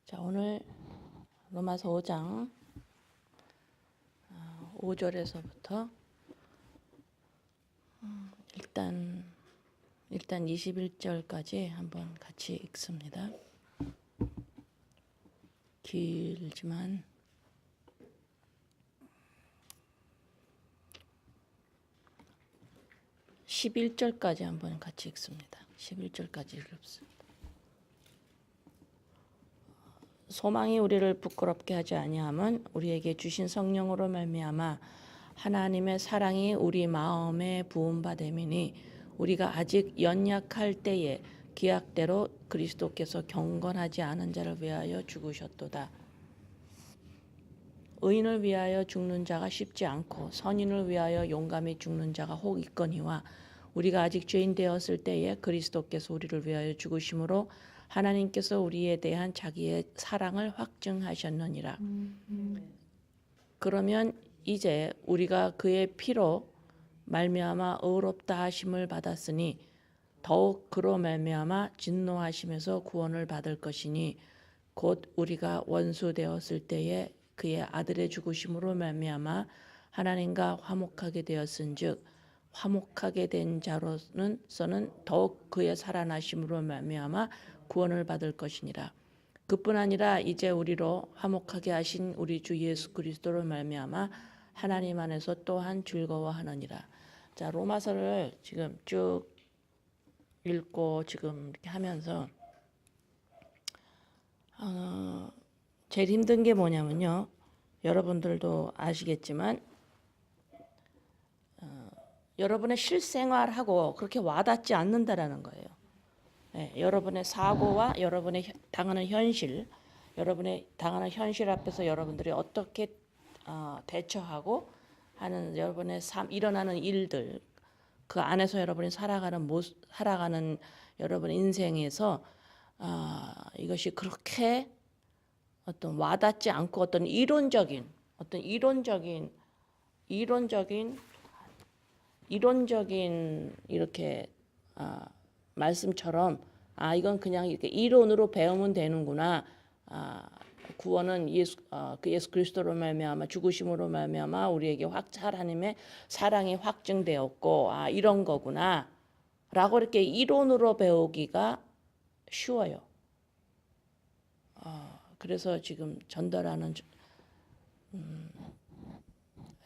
자, 오늘 로마서 5장 5절에서부터 일단 21절까지 한번 같이 읽습니다. 길지만 11절까지 한번 같이 읽습니다. 11절까지 읽습니다. 소망이 우리를 부끄럽게 하지 아니함은 우리에게 주신 성령으로 말미암아 하나님의 사랑이 우리 마음에 부음받음이니 우리가 아직 연약할 때에 기약대로 그리스도께서 경건하지 않은 자를 위하여 죽으셨도다. 의인을 위하여 죽는 자가 쉽지 않고 선인을 위하여 용감히 죽는 자가 혹 있거니와 우리가 아직 죄인 되었을 때에 그리스도께서 우리를 위하여 죽으심으로 하나님께서 우리에 대한 자기의 사랑을 확증하셨느니라. 그러면 이제 우리가 그의 피로 말미암아 의롭다 하심을 받았으니 더욱 그로 말미암아 진노하심에서 구원을 받을 것이니 곧 우리가 원수 되었을 때에 그의 아들의 죽으심으로 말미암아 하나님과 화목하게 되었은즉 화목하게 된 자로서는 더욱 그의 살아나심으로 말미암아 구원을 받을 것이니라. 그뿐 아니라 이제 우리로 화목하게 하신 우리 주 예수 그리스도로 말미암아 하나님 안에서 또한 즐거워하느니라. 자, 로마서를 지금 쭉 읽고 지금 이렇게 하면서 제일 힘든 게 뭐냐면요. 여러분들도 아시겠지만 여러분의 실생활하고 그렇게 와닿지 않는다라는 거예요. 네, 여러분의 사고와 여러분의 당하는 현실, 여러분의 당하는 현실 앞에서 여러분들이 어떻게 대처하고 하는 여러분의 일어나는 일들, 그 안에서 여러분이 살아가는 여러분의 인생에서 이것이 그렇게 어떤 와닿지 않고 어떤 이론적인 이렇게 말씀처럼 이건 그냥 이렇게 이론으로 배우면 되는구나. 구원은 그 예수 그리스도로 말미암아 죽으심으로 말미암아 우리에게 하나님의 사랑이 확증되었고 이런 거구나라고 이렇게 이론으로 배우기가 쉬워요. 그래서 지금 전달하는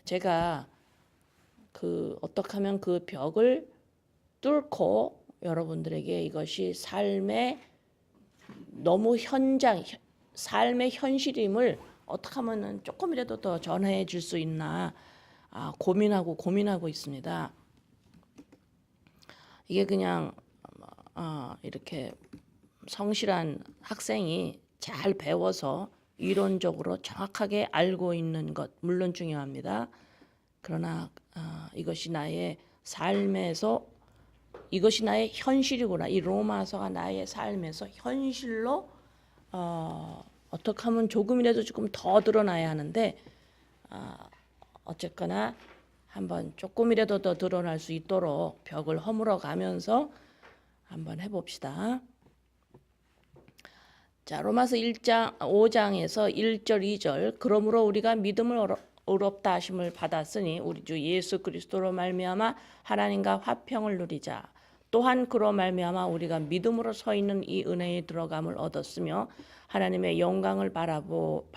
제가 어떻게 하면 그 벽을 뚫고 여러분들에게 이것이 삶의 삶의 현실임을 어떻게 하면 조금이라도 더 전해 줄 수 있나 고민하고 있습니다. 이게 그냥 이렇게 성실한 학생이 잘 배워서 이론적으로 정확하게 알고 있는 것 물론 중요합니다. 그러나 이것이 나의 삶에서 이것이 나의 현실이구나. 이 로마서가 나의 삶에서 현실로 어떻게 하면 조금이라도 조금 더 드러나야 하는데 어쨌거나 한번 조금이라도 더 드러날 수 있도록 벽을 허물어 가면서 한번 해봅시다. 자, 로마서 5장에서 1절 2절 그러므로 우리가 믿음을 의롭다 하심을 받았으니 우리 주 예수 그리스도로 말미암아 하나님과 화평을 누리자. 또한 그로 말미암아 우리가 믿음으로 서 있는 이 은혜에 들어감을 얻었으며 하나님의 영광을 바라고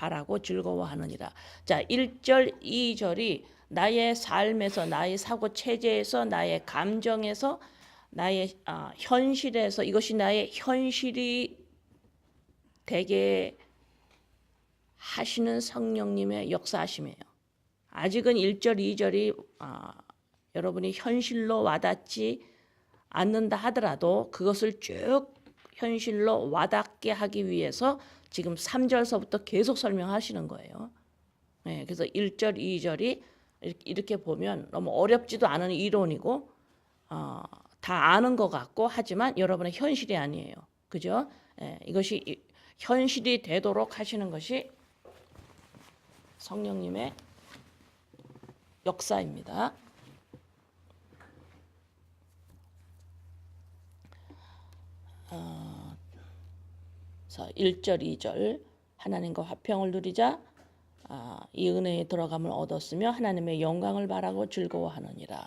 즐거워하느니라. 자, 1절 2절이 나의 삶에서 나의 사고 체제에서 나의 감정에서 나의 현실에서 이것이 나의 현실이 되게 하시는 성령님의 역사하심이에요. 아직은 1절 2절이 여러분이 현실로 와닿지 않는다 하더라도 그것을 쭉 현실로 와닿게 하기 위해서 지금 3절서부터 계속 설명하시는 거예요. 네, 그래서 1절 2절이 이렇게 보면 너무 어렵지도 않은 이론이고 다 아는 것 같고 하지만 여러분의 현실이 아니에요. 그죠? 네, 이것이 현실이 되도록 하시는 것이 성령님의 역사입니다. 자, 1절 2절 하나님과 화평을 누리자. 이 은혜에 들어감을 얻었으며 하나님의 영광을 바라고 즐거워하느니라.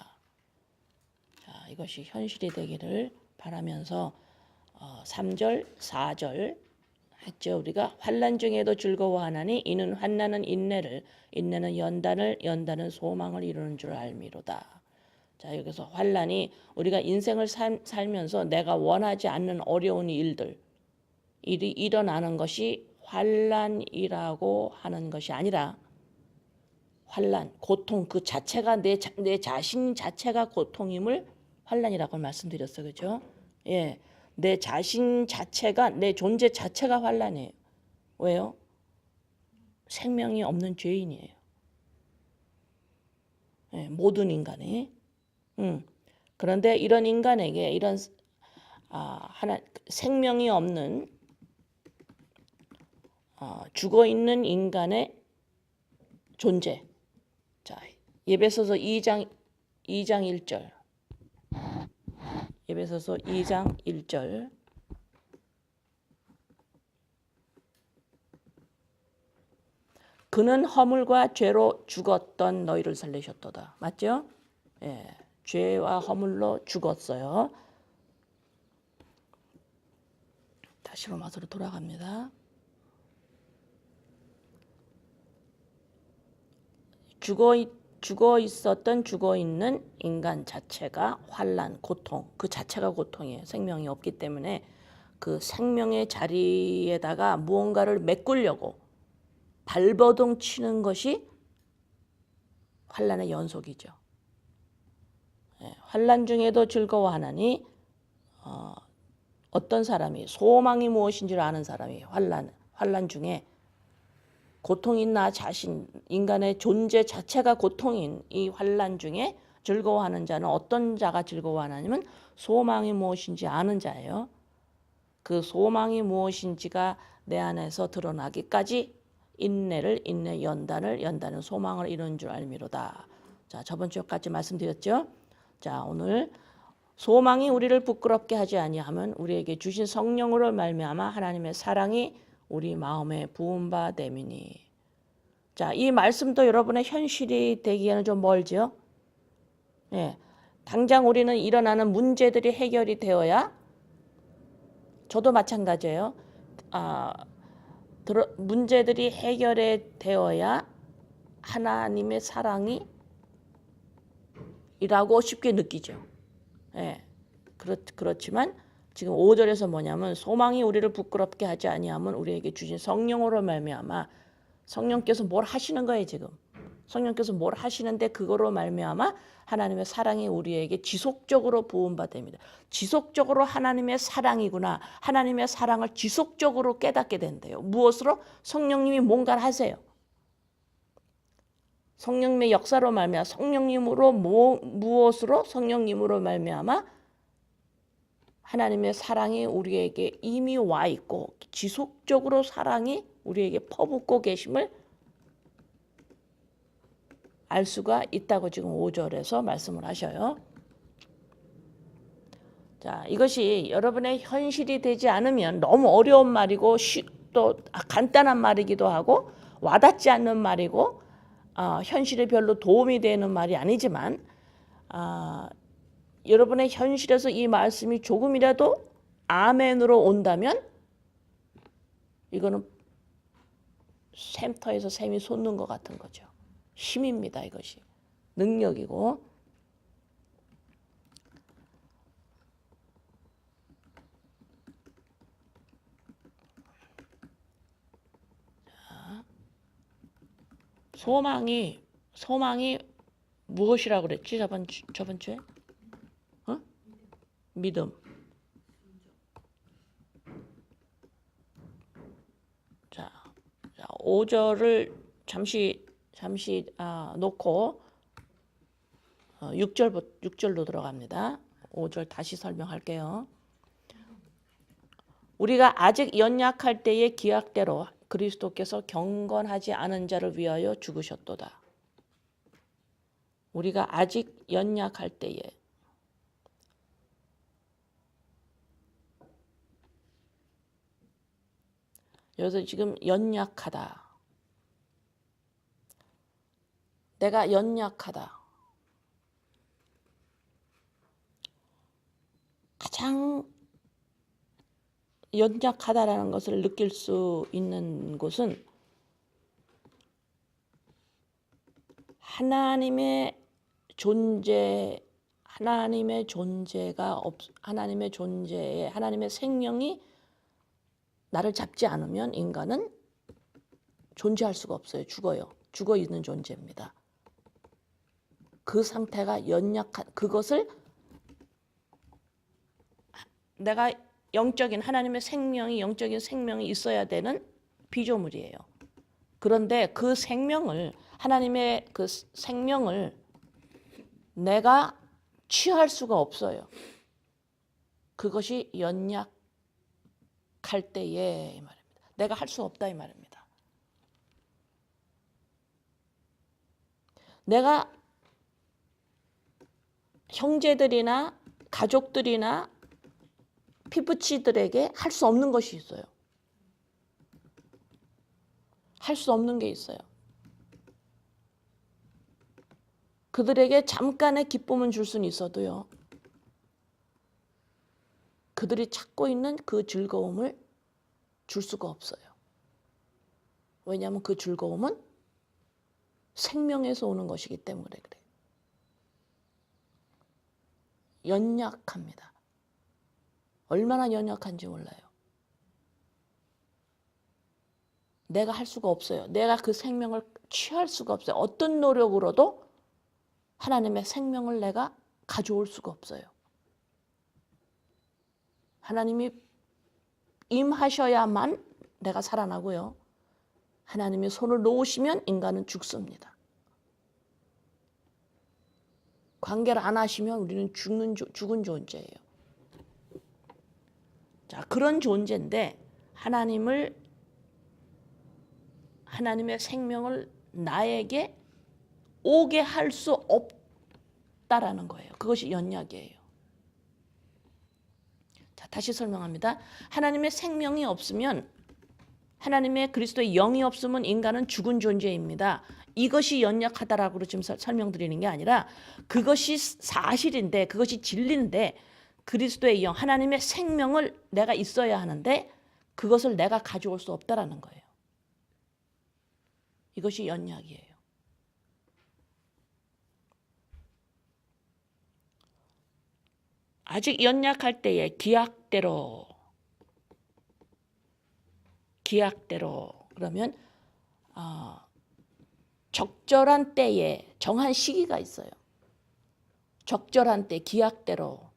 자, 이것이 현실이 되기를 바라면서 3절, 4절 했죠. 우리가 환난 중에도 즐거워하나니 이는 환난은 인내를, 인내는 연단을, 연단은 소망을 이루는 줄 알미로다. 자, 여기서 환난이 우리가 인생을 살면서 내가 원하지 않는 어려운 일이 일어나는 것이 환난이라고 하는 것이 아니라 환난, 고통 그 자체가 내 자신 자체가 고통임을 환난이라고 말씀드렸어요. 그죠? 예. 내 자신 자체가 내 존재 자체가 환난이에요. 왜요? 생명이 없는 죄인이에요. 예, 모든 인간이. 그런데 이런 인간에게 이런 생명이 없는 죽어 있는 인간의 존재. 자, 에베소서 2장 1절. 에베소서 2장 1절. 그는 허물과 죄로 죽었던 너희를 살리셨도다. 맞죠? 예, 죄와 허물로 죽었어요. 다시 로마서로 돌아갑니다. 죽어 있는 인간 자체가 환난, 고통, 그 자체가 고통이에요. 생명이 없기 때문에 그 생명의 자리에다가 무언가를 메꾸려고 발버둥 치는 것이 환난의 연속이죠. 예, 환난 중에도 즐거워하나니 어떤 사람이 소망이 무엇인지를 아는 사람이 환난 중에 고통인 나 자신, 인간의 존재 자체가 고통인 이 환난 중에 즐거워하는 자는 어떤 자가 즐거워하냐면 소망이 무엇인지 아는 자예요. 그 소망이 무엇인지가 내 안에서 드러나기까지 인내를, 연단은 소망을 이루는 줄 알미로다. 자, 저번 주까지 말씀드렸죠. 자, 오늘 소망이 우리를 부끄럽게 하지 아니하면 우리에게 주신 성령으로 말미암아 하나님의 사랑이 우리 마음에 부은 바 됨이니. 자, 이 말씀도 여러분의 현실이 되기에는 좀 멀죠. 예, 당장 우리는 일어나는 문제들이 해결이 되어야, 저도 마찬가지예요. 문제들이 해결이 되어야 하나님의 사랑이 이라고 쉽게 느끼죠. 예, 그렇지만 지금 5절에서 뭐냐면 소망이 우리를 부끄럽게 하지 아니하면 우리에게 주신 성령으로 말미암아, 성령께서 뭘 하시는 거예요. 지금 성령께서 뭘 하시는데 그거로 말미암아 하나님의 사랑이 우리에게 지속적으로 부은 바 됩니다. 지속적으로 하나님의 사랑이구나, 하나님의 사랑을 지속적으로 깨닫게 된대요. 무엇으로? 성령님이 뭔가를 하세요. 성령님의 역사로 말미암아, 성령님으로 무엇으로? 성령님으로 말미암아 하나님의 사랑이 우리에게 이미 와 있고 지속적으로 사랑이 우리에게 퍼붓고 계심을 알 수가 있다고 지금 5절에서 말씀을 하셔요. 자, 이것이 여러분의 현실이 되지 않으면 너무 어려운 말이고 또 간단한 말이기도 하고 와닿지 않는 말이고 현실에 별로 도움이 되는 말이 아니지만 여러분의 현실에서 이 말씀이 조금이라도 아멘으로 온다면 이거는 샘터에서 샘이 솟는 것 같은 거죠. 힘입니다. 이것이 능력이고. 자, 소망이 무엇이라고 그랬지? 저번 주에? 믿음. 자, 5절을 잠시 놓고 6절로 들어갑니다. 5절 다시 설명할게요. 우리가 아직 연약할 때의 기약대로 그리스도께서 경건하지 않은 자를 위하여 죽으셨도다. 우리가 아직 연약할 때에, 여기서 지금 연약하다. 내가 연약하다. 가장 연약하다라는 것을 느낄 수 있는 곳은 하나님의 존재가 하나님의 존재에 하나님의 생명이 나를 잡지 않으면 인간은 존재할 수가 없어요. 죽어요. 죽어 있는 존재입니다. 그 상태가 연약한 그것을 내가 하나님의 생명이 영적인 생명이 있어야 되는 피조물이에요. 그런데 그 생명을 하나님의 그 생명을 내가 취할 수가 없어요. 그것이 연약할 때에 이 말입니다. 내가 할 수 없다 이 말입니다. 내가 형제들이나 가족들이나 피부치들에게 할 수 없는 것이 있어요. 할 수 없는 게 있어요. 그들에게 잠깐의 기쁨은 줄 수는 있어도요. 그들이 찾고 있는 그 즐거움을 줄 수가 없어요. 왜냐하면 그 즐거움은 생명에서 오는 것이기 때문에 그래요. 연약합니다. 얼마나 연약한지 몰라요. 내가 할 수가 없어요. 내가 그 생명을 취할 수가 없어요. 어떤 노력으로도 하나님의 생명을 내가 가져올 수가 없어요. 하나님이 임하셔야만 내가 살아나고요. 하나님이 손을 놓으시면 인간은 죽습니다. 관계를 안 하시면 우리는 죽은 존재예요. 자, 그런 존재인데 하나님의 생명을 나에게 오게 할 수 없다라는 거예요. 그것이 연약이에요. 자, 다시 설명합니다. 하나님의 생명이 없으면 하나님의 그리스도의 영이 없으면 인간은 죽은 존재입니다. 이것이 연약하다라고 지금 설명드리는 게 아니라 그것이 사실인데 그것이 진리인데 그리스도의 영, 하나님의 생명을 내가 있어야 하는데 그것을 내가 가져올 수 없다라는 거예요. 이것이 연약이에요. 아직 연약할 때에 기약대로 그러면 적절한 때에 정한 시기가 있어요. 적절한 때 기약대로.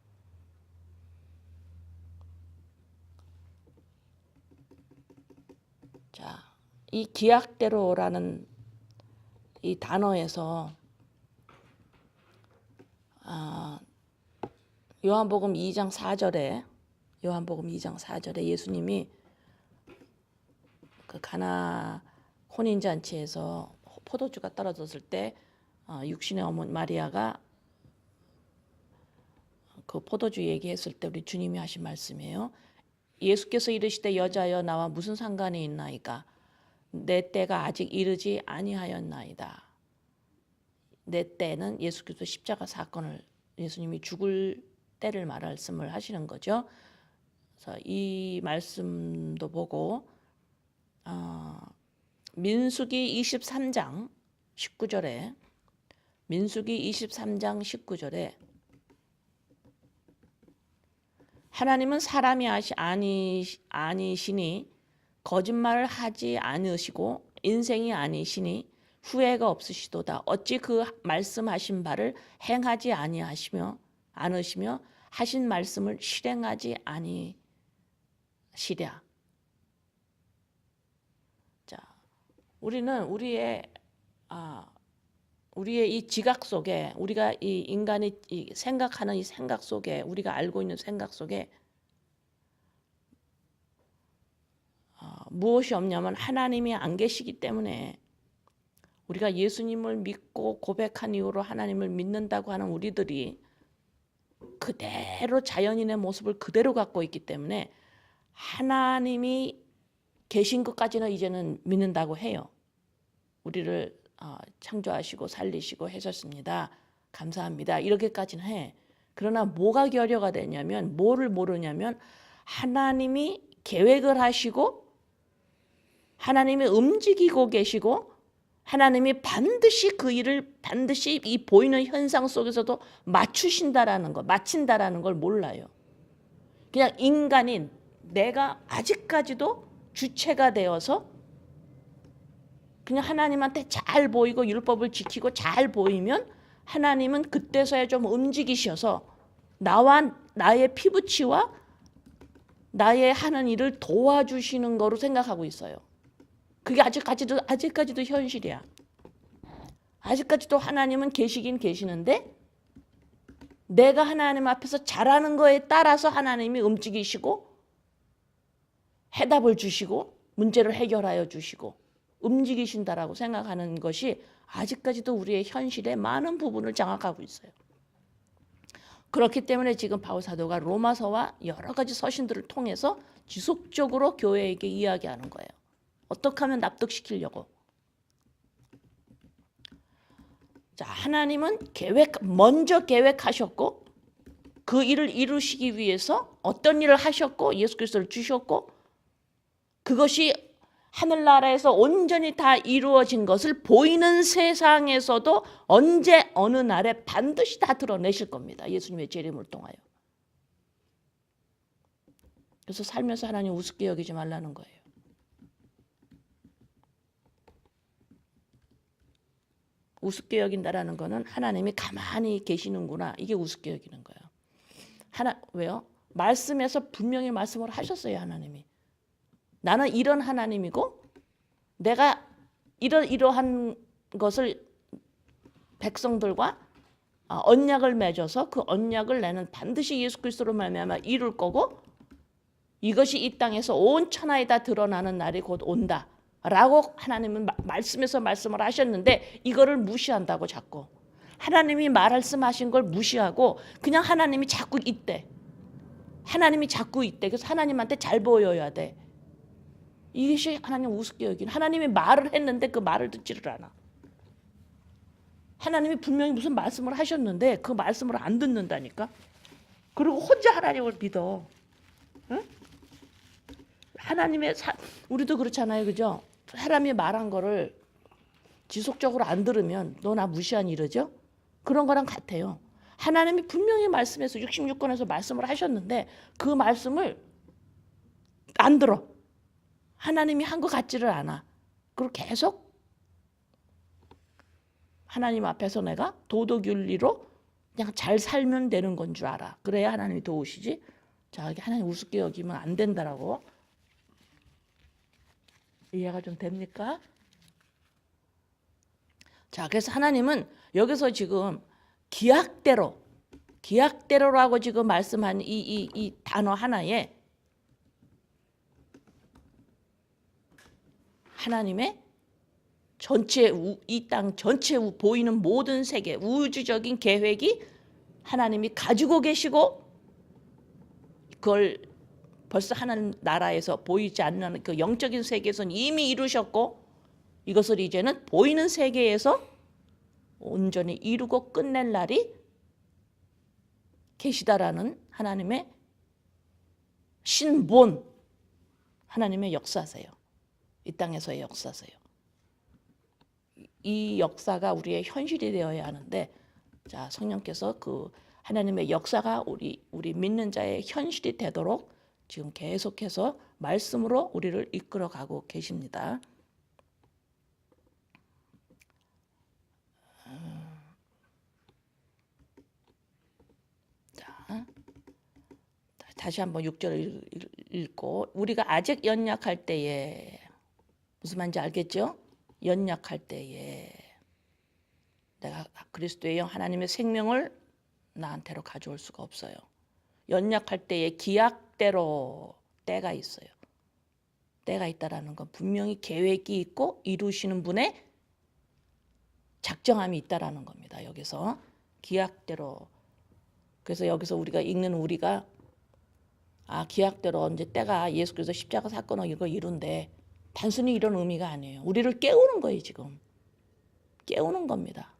자, 이 기약대로라는 이 단어에서 요한복음 2장 4절에 예수님이 그 가나 혼인잔치에서 포도주가 떨어졌을 때 육신의 어머니 마리아가 그 포도주 얘기했을 때 우리 주님이 하신 말씀이에요. 예수께서 이르시되 여자여 나와 무슨 상관이 있나이까 내 때가 아직 이르지 아니하였나이다. 내 때는 예수께서 십자가 사건을 예수님이 죽을 때를 말씀을 하시는 거죠. 그래서 이 말씀도 보고 민수기 23장 19절에 하나님은 사람이 아니시니 거짓말을 하지 않으시고 인생이 아니시니 후회가 없으시도다. 어찌 그 말씀하신 바를 행하지 않으시며 하신 말씀을 실행하지 아니시랴. 자, 우리는 우리의 이 지각 속에 우리가 이 인간이 생각하는 이 생각 속에 우리가 알고 있는 생각 속에 무엇이 없냐면 하나님이 안 계시기 때문에 우리가 예수님을 믿고 고백한 이후로 하나님을 믿는다고 하는 우리들이 그대로 자연인의 모습을 그대로 갖고 있기 때문에 하나님이 계신 것까지는 이제는 믿는다고 해요. 우리를 창조하시고 살리시고 해줬습니다. 감사합니다. 이렇게까지는 해. 그러나 뭐가 결여가 되냐면, 뭐를 모르냐면 하나님이 계획을 하시고 하나님이 움직이고 계시고 하나님이 반드시 그 일을 반드시 이 보이는 현상 속에서도 맞추신다라는 거, 마친다라는 걸 몰라요. 그냥 인간인 내가 아직까지도 주체가 되어서 그냥 하나님한테 잘 보이고 율법을 지키고 잘 보이면 하나님은 그때서야 좀 움직이셔서 나와 나의 피부치와 나의 하는 일을 도와주시는 거로 생각하고 있어요. 그게 아직까지도 현실이야. 아직까지도 하나님은 계시긴 계시는데 내가 하나님 앞에서 잘하는 거에 따라서 하나님이 움직이시고 해답을 주시고 문제를 해결하여 주시고 움직이신다라고 생각하는 것이 아직까지도 우리의 현실의 많은 부분을 장악하고 있어요. 그렇기 때문에 지금 바울 사도가 로마서와 여러 가지 서신들을 통해서 지속적으로 교회에게 이야기하는 거예요. 어떻게 하면 납득시키려고. 자, 하나님은 먼저 계획하셨고 그 일을 이루시기 위해서 어떤 일을 하셨고 예수 그리스도를 주셨고 그것이 하늘나라에서 온전히 다 이루어진 것을 보이는 세상에서도 언제 어느 날에 반드시 다 드러내실 겁니다. 예수님의 재림을 통하여. 그래서 살면서 하나님 우습게 여기지 말라는 거예요. 우습게 여긴다라는 거는 하나님이 가만히 계시는구나. 이게 우습게 여기는 거예요. 왜요? 말씀에서 분명히 말씀을 하셨어요. 하나님이. 나는 이런 하나님이고 내가 이러한 것을 백성들과 언약을 맺어서 그 언약을 나는 반드시 예수 그리스도로 말미암아 이룰 거고 이것이 이 땅에서 온 천하에 다 드러나는 날이 곧 온다. 라고 하나님은 말씀에서 말씀을 하셨는데 이거를 무시한다고 자꾸. 하나님이 말씀하신 걸 무시하고 그냥 하나님이 자꾸 있대. 하나님이 자꾸 있대. 그래서 하나님한테 잘 보여야 돼. 이것이 하나님 우습게 여긴. 하나님이 말을 했는데 그 말을 듣지를 않아. 하나님이 분명히 무슨 말씀을 하셨는데 그 말씀을 안 듣는다니까. 그리고 혼자 하나님을 믿어. 응? 우리도 그렇잖아요. 그죠? 사람이 말한 거를 지속적으로 안 들으면 너 나 무시하니 이러죠? 그런 거랑 같아요. 하나님이 분명히 말씀에서 66권에서 말씀을 하셨는데 그 말씀을 안 들어. 하나님이 한 것 같지를 않아. 그리고 계속 하나님 앞에서 내가 도덕윤리로 그냥 잘 살면 되는 건 줄 알아. 그래야 하나님이 도우시지. 자, 하나님 우습게 여기면 안 된다라고. 이해가 좀 됩니까? 자, 그래서 하나님은 여기서 지금 기약대로라고 지금 말씀한 이 단어 하나에 하나님의 전체 이 땅 전체 보이는 모든 세계 우주적인 계획이 하나님이 가지고 계시고 그걸 벌써 하나님 나라에서 보이지 않는 그 영적인 세계에서는 이미 이루셨고 이것을 이제는 보이는 세계에서 온전히 이루고 끝낼 날이 계시다라는 하나님의 신본 하나님의 역사세요. 이 땅에서의 역사세요. 이 역사가 우리의 현실이 되어야 하는데 자, 성령께서 그 하나님의 역사가 우리 믿는 자의 현실이 되도록 지금 계속해서 말씀으로 우리를 이끌어가고 계십니다. 자, 다시 한번 6절을 읽고 우리가 아직 연약할 때에 무슨 말인지 알겠죠? 연약할 때에 내가 그리스도의 영 하나님의 생명을 나한테로 가져올 수가 없어요. 연약할 때에 기약대로 때가 있어요. 때가 있다라는 건 분명히 계획이 있고 이루시는 분의 작정함이 있다라는 겁니다. 여기서 기약대로. 그래서 여기서 우리가 읽는 우리가 기약대로 이제 때가 예수 그리스도 십자가 사건을 이거 이룬데 단순히 이런 의미가 아니에요. 우리를 깨우는 거예요, 지금. 깨우는 겁니다.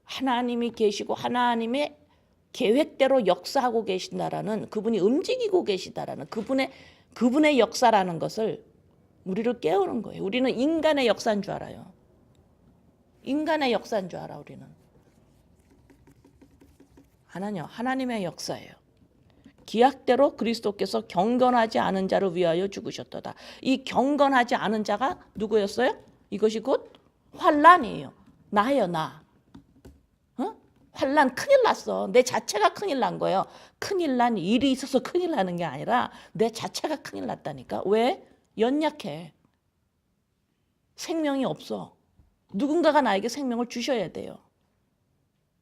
하나님이 계시고 하나님의 계획대로 역사하고 계신다라는, 그분이 움직이고 계시다라는 그분의 역사라는 것을 우리를 깨우는 거예요. 우리는 인간의 역사인 줄 알아요. 인간의 역사인 줄 알아, 우리는. 하나님의 역사예요. 기약대로 그리스도께서 경건하지 않은 자를 위하여 죽으셨도다. 이 경건하지 않은 자가 누구였어요? 이것이 곧 환난이에요. 나예요, 나. 어? 환난, 큰일 났어. 내 자체가 큰일 난 거예요. 큰일 난 일이 있어서 큰일 나는 게 아니라 내 자체가 큰일 났다니까. 왜? 연약해. 생명이 없어. 누군가가 나에게 생명을 주셔야 돼요.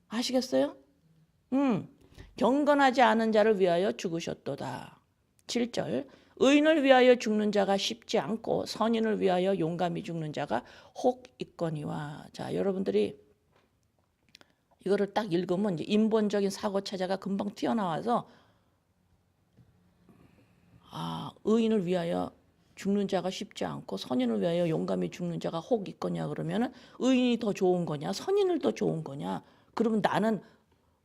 아시겠어요? 경건하지 않은 자를 위하여 죽으셨도다. 7절, 의인을 위하여 죽는 자가 쉽지 않고 선인을 위하여 용감히 죽는 자가 혹 있거니와. 자, 여러분들이 이거를 딱 읽으면 이제 인본적인 사고체제가 금방 튀어나와서, 의인을 위하여 죽는 자가 쉽지 않고 선인을 위하여 용감히 죽는 자가 혹 있거냐 그러면은 의인이 더 좋은 거냐 선인을 더 좋은 거냐. 그러면 나는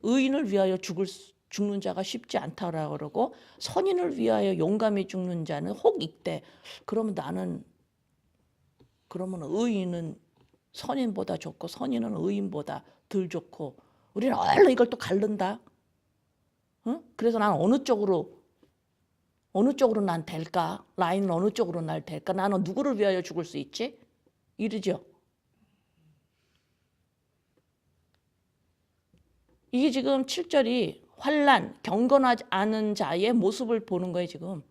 의인을 위하여 죽는 자가 쉽지 않다라고 그러고 선인을 위하여 용감히 죽는 자는 혹 있대. 그러면 그러면 의인은 선인보다 좋고 선인은 의인보다 덜 좋고, 우리는 얼른 이걸 또 가른다. 응? 그래서 난 어느 쪽으로 난 될까? 라인은 어느 쪽으로 날 될까? 나는 누구를 위하여 죽을 수 있지? 이러죠. 이게 지금 7절이 환난, 경건하지 않은 자의 모습을 보는 거예요, 지금.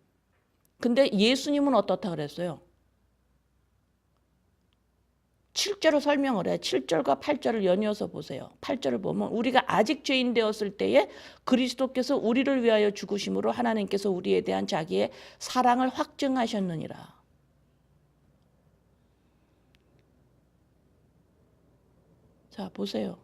근데 예수님은 어떻다 그랬어요? 7절을 설명을 해. 7절과 8절을 연이어서 보세요. 8절을 보면 우리가 아직 죄인 되었을 때에 그리스도께서 우리를 위하여 죽으심으로 하나님께서 우리에 대한 자기의 사랑을 확증하셨느니라. 자, 보세요.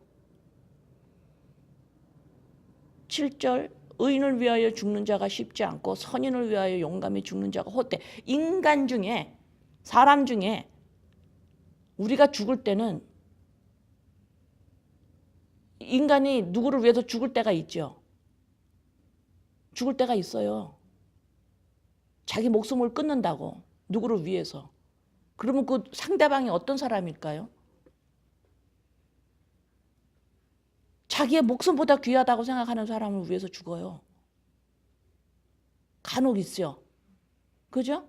7절, 의인을 위하여 죽는 자가 쉽지 않고 선인을 위하여 용감히 죽는 자가 혹대. 인간 중에, 사람 중에 우리가 죽을 때는 인간이 누구를 위해서 죽을 때가 있죠. 죽을 때가 있어요. 자기 목숨을 끊는다고. 누구를 위해서. 그러면 그 상대방이 어떤 사람일까요? 자기의 목숨보다 귀하다고 생각하는 사람을 위해서 죽어요. 간혹 있죠. 그죠?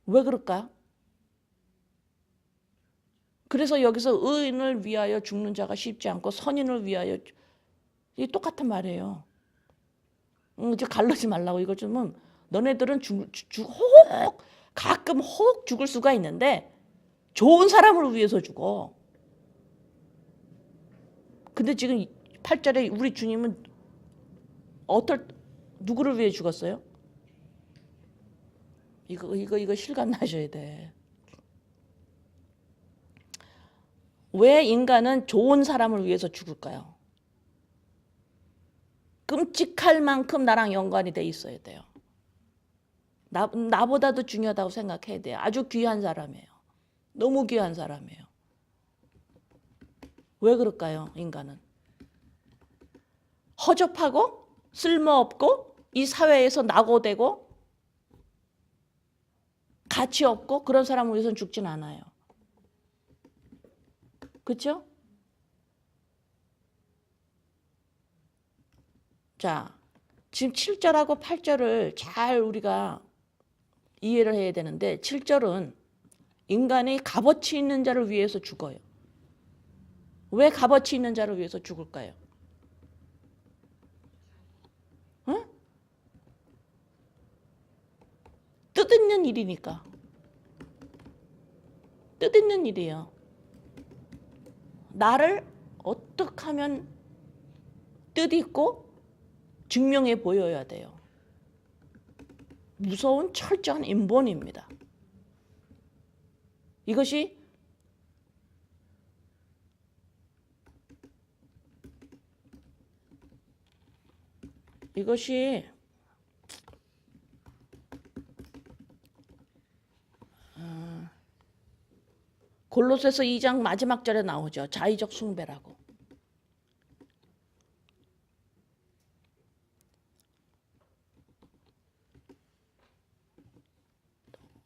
왜 그럴까? 그래서 여기서 의인을 위하여 죽는 자가 쉽지 않고 선인을 위하여, 이 똑같은 말이에요. 이제 갈르지 말라고. 이거 좀, 너네들은 가끔 혹 죽을 수가 있는데 좋은 사람을 위해서 죽어. 근데 지금 8절에 우리 주님은 누구를 위해 죽었어요? 이거 실감 나셔야 돼. 왜 인간은 좋은 사람을 위해서 죽을까요? 끔찍할 만큼 나랑 연관이 돼 있어야 돼요. 나보다도 중요하다고 생각해야 돼요. 아주 귀한 사람이에요. 너무 귀한 사람이에요. 왜 그럴까요, 인간은? 허접하고 쓸모없고 이 사회에서 낙오되고 가치 없고 그런 사람을 위해서는 죽진 않아요. 그렇죠? 자, 지금 7절하고 8절을 잘 우리가 이해를 해야 되는데, 7절은 인간이 값어치 있는 자를 위해서 죽어요. 왜 값어치 있는 자를 위해서 죽을까요? 응? 뜻있는 일이니까. 뜻있는 일이에요. 나를 어떻게 하면 뜻있고 증명해 보여야 돼요. 무서운 철저한 인본입니다. 이것이 골로새서 2장 마지막 절에 나오죠. 자의적 숭배라고.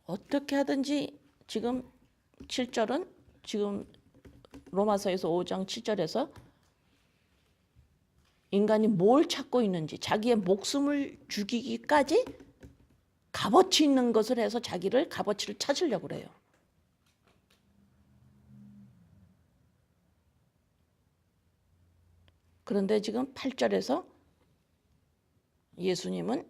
어떻게 하든지 지금 7절은 지금 로마서에서 5장 7절에서 인간이 뭘 찾고 있는지 자기의 목숨을 죽이기까지 값어치 있는 것을 해서 자기를 값어치를 찾으려고 그래요. 그런데 지금 8절에서 예수님은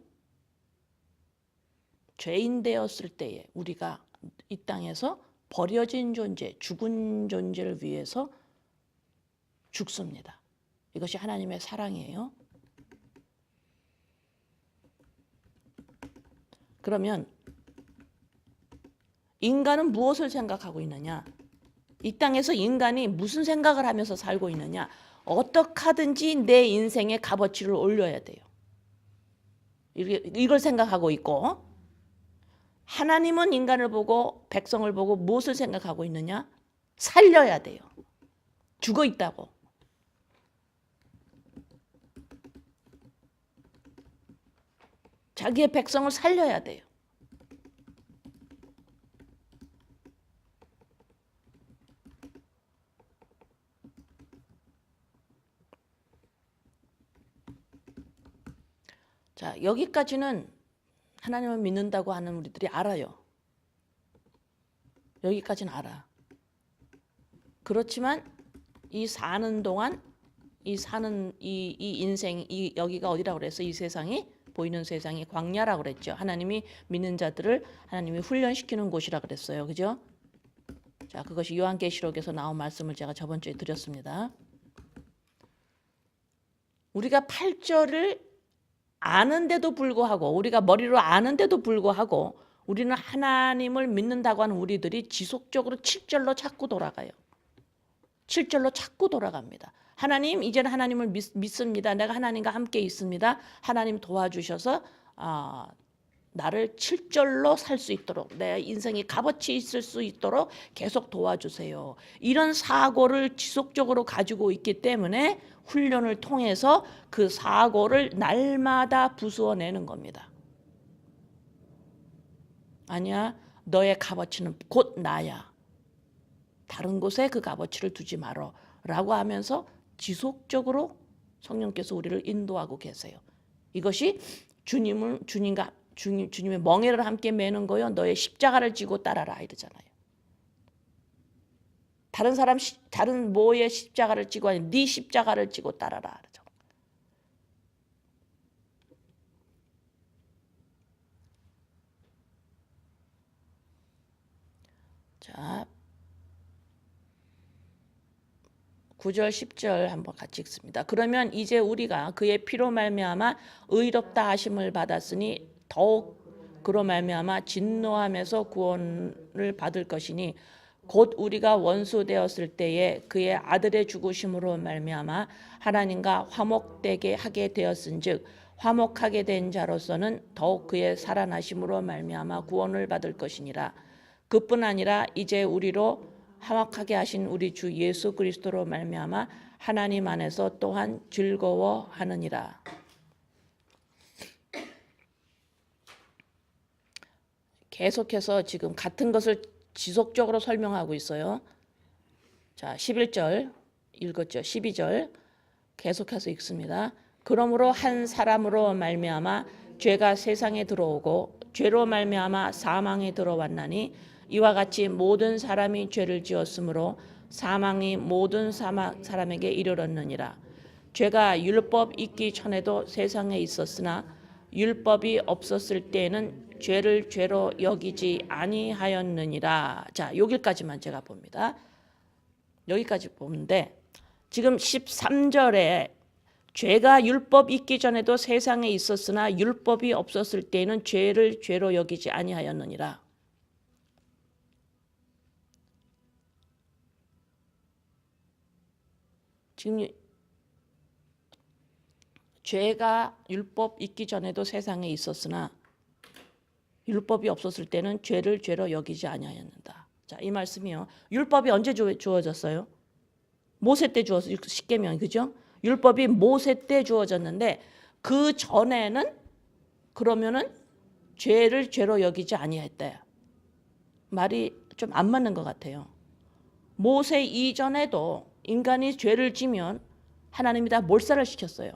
죄인 되었을 때에 우리가 이 땅에서 버려진 존재, 죽은 존재를 위해서 죽습니다. 이것이 하나님의 사랑이에요. 그러면 인간은 무엇을 생각하고 있느냐? 이 땅에서 인간이 무슨 생각을 하면서 살고 있느냐? 어떻게 하든지 내 인생의 값어치를 올려야 돼요. 이걸 생각하고 있고, 하나님은 인간을 보고 백성을 보고 무엇을 생각하고 있느냐? 살려야 돼요. 죽어 있다고. 자기의 백성을 살려야 돼요. 자, 여기까지는 하나님을 믿는다고 하는 우리들이 알아요. 여기까지는 알아. 그렇지만 이 사는 동안 이 인생, 여기가 어디라고 그랬어? 이 세상이, 보이는 세상이 광야라고 그랬죠. 하나님이 믿는 자들을 하나님이 훈련시키는 곳이라 그랬어요. 그죠? 자, 그것이 요한계시록에서 나온 말씀을 제가 저번 주에 드렸습니다. 우리가 8절을 아는데도 불구하고, 우리가 머리로 아는데도 불구하고 우리는 하나님을 믿는다고 하는 우리들이 지속적으로 7절로 자꾸 돌아가요. 7절로 자꾸 돌아갑니다. 하나님, 이제는 하나님을 믿습니다. 내가 하나님과 함께 있습니다. 하나님 도와주셔서 나를 7절로 살 수 있도록, 내 인생이 값어치 있을 수 있도록 계속 도와주세요. 이런 사고를 지속적으로 가지고 있기 때문에 훈련을 통해서 그 사고를 날마다 부수어내는 겁니다. 아니야, 너의 값어치는 곧 나야. 다른 곳에 그 값어치를 두지 마라 라고 하면서 지속적으로 성령께서 우리를 인도하고 계세요. 이것이 주님의 멍에를 함께 매는 거요. 너의 십자가를 지고 따라라 이러잖아요. 다른 뭐의 십자가를 지고 아니 네 십자가를 지고 따라라 그러죠. 자, 9절 10절 한번 같이 읽습니다. 그러면 이제 우리가 그의 피로 말미암아 의롭다 하심을 받았으니 더욱 그로 말미암아 진노함에서 구원을 받을 것이니 곧 우리가 원수 되었을 때에 그의 아들의 죽으심으로 말미암아 하나님과 화목되게 하게 되었은즉 화목하게 된 자로서는 더욱 그의 살아나심으로 말미암아 구원을 받을 것이니라. 그뿐 아니라 이제 우리로 화목하게 하신 우리 주 예수 그리스도로 말미암아 하나님 안에서 또한 즐거워하느니라. 계속해서 지금 같은 것을 지속적으로 설명하고 있어요. 자, 11절 읽었죠. 12절 계속해서 읽습니다. 그러므로 한 사람으로 말미암아 죄가 세상에 들어오고 죄로 말미암아 사망에 들어왔나니 이와 같이 모든 사람이 죄를 지었으므로 사망이 모든 사람에게 이르렀느니라. 죄가 율법 있기 전에도 세상에 있었으나 율법이 없었을 때에는 죄를 죄로 여기지 아니하였느니라. 자, 여기까지만 제가 봅니다. 여기까지 보는데 지금 13절에 죄가 율법 있기 전에도 세상에 있었으나 율법이 없었을 때에는 죄를 죄로 여기지 아니하였느니라. 지금 죄가 율법 있기 전에도 세상에 있었으나 율법이 없었을 때는 죄를 죄로 여기지 아니하였는다. 자, 이 말씀이요. 율법이 언제 주어졌어요? 모세 때 주어서 십계명, 그죠? 율법이 모세 때 주어졌는데 그 전에는 그러면은 죄를 죄로 여기지 아니했다. 말이 좀 안 맞는 것 같아요. 모세 이전에도 인간이 죄를 지면 하나님이 다 몰살을 시켰어요.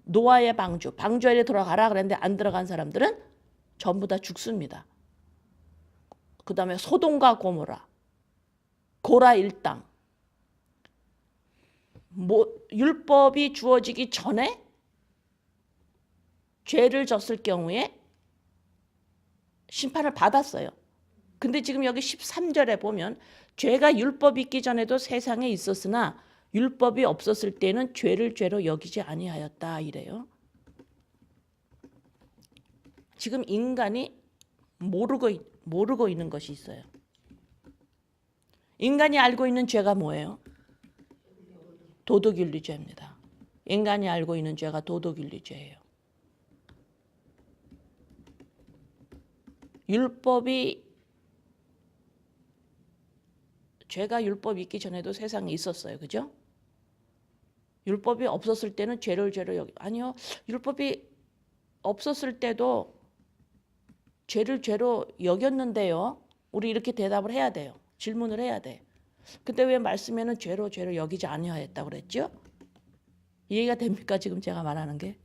노아의 방주, 방주 안에 들어가라 그랬는데 안 들어간 사람들은 전부 다 죽습니다. 그 다음에 소돔과 고모라, 고라 일당. 율법이 주어지기 전에 죄를 졌을 경우에 심판을 받았어요. 근데 지금 여기 13절에 보면 죄가 율법이 있기 전에도 세상에 있었으나 율법이 없었을 때는 죄를 죄로 여기지 아니하였다 이래요. 지금 인간이 모르고 있는 것이 있어요. 인간이 알고 있는 죄가 뭐예요? 도덕윤리죄입니다. 인간이 알고 있는 죄가 도덕윤리죄예요. 죄가 율법이 있기 전에도 세상에 있었어요. 그죠? 율법이 없었을 때는 죄를 죄로 여기 아니요. 율법이 없었을 때도 죄를 죄로 여겼는데요. 우리 이렇게 대답을 해야 돼요. 질문을 해야 돼. 근데 왜 말씀에는 죄로 죄로 여기지 아니하였다고 그랬죠? 이해가 됩니까? 지금 제가 말하는 게?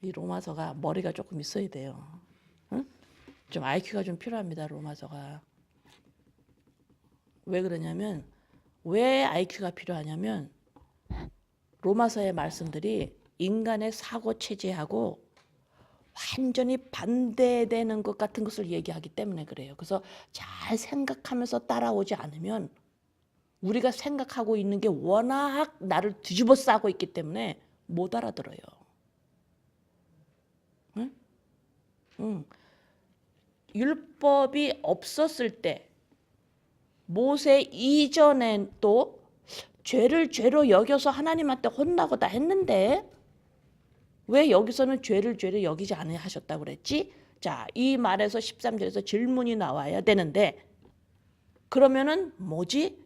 이 로마서가 머리가 조금 있어야 돼요. 응? 좀 IQ가 좀 필요합니다. 로마서가. 왜 그러냐면 왜 IQ가 필요하냐면 로마서의 말씀들이 인간의 사고 체제하고 완전히 반대되는 것 같은 것을 얘기하기 때문에 그래요. 그래서 잘 생각하면서 따라오지 않으면 우리가 생각하고 있는 게 워낙 나를 뒤집어 싸고 있기 때문에 못 알아들어요. 응? 응. 율법이 없었을 때 모세 이전엔 또 죄를 죄로 여겨서 하나님한테 혼나고 다 했는데 왜 여기서는 죄를 죄로 여기지 않으셨다고 그랬지? 자, 이 말에서 13절에서 질문이 나와야 되는데 그러면은 뭐지?